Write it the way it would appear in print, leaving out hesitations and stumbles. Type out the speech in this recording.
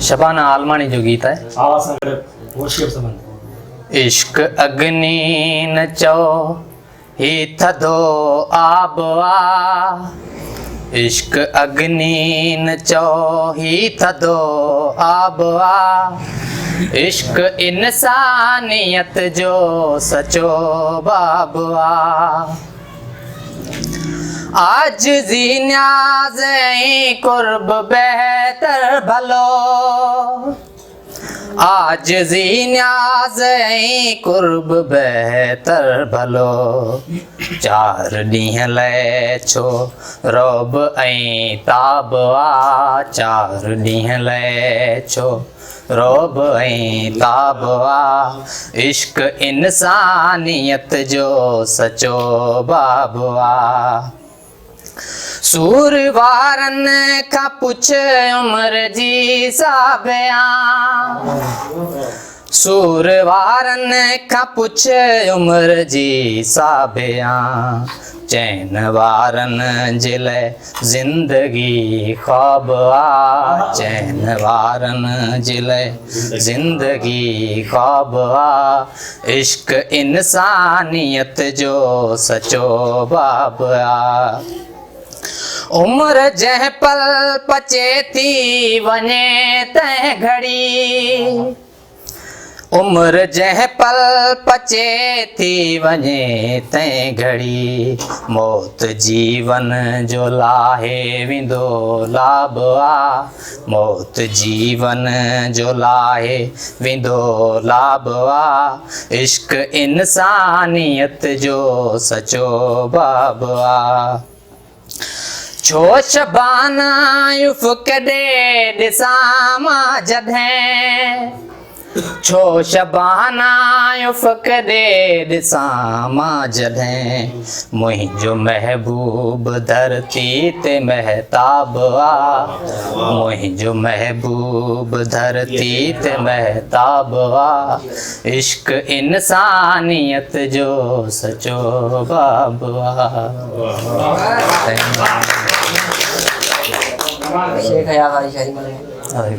शबाना आलमानी जो गीत है। आवाज संगत वर्शिप संबंध। इश्क अग्नि न चो ही थदो आब आ, इश्क अग्नि न चो ही थदो आब आ, इश्क इंसानियत जो सचो बाब आ। आज जी न्याज़ कुर्ब बेहतर भलो, आज जी न्याज़ कुर्ब बेहतर भलो, चार ॾींहं लाइ छो रोब ऐं ताब आ, चार ॾींहं लाइ छो रोब ऐं ताब आ, इश्क इंसानियत जो सचो बाब आ। सूर वारनि खां पुछ उमिरि जी साबिया, सूर वारनि खां पुछ उमिरि जी साबिया, चैन वारनि जे लाइ ज़िंदगी ख़्वाब आ, चैन वारनि जे लाइ ज़िंदगी ख़्वाब आ, इश्क इंसानियत जो सचो बाब आ। उम्र जंहिं पल पचे थी वञे तंहिं घड़ी, उम्र जंहिं पल पचे थी वञे तंहिं घड़ी, मौत जीवन जो लाहे विंदो लाभ आ, मौत जीवन जो लाहे विंदो लाभ आ, इश्क इंसानियत जो सचो बाब आ। छो शबाना युफ़्क़ ॾे ॾिसां मां जॾहिं, छो शबाना युफ़्क़ ॾे ॾिसां मां जॾहिं, मुंहिंजो महबूब धरती ते महताब आ, मुंहिंजो महबूब धरती ते महताब आ, इश्क इंसानियत जो सचो बाब आ। शेख हया वारी शायरी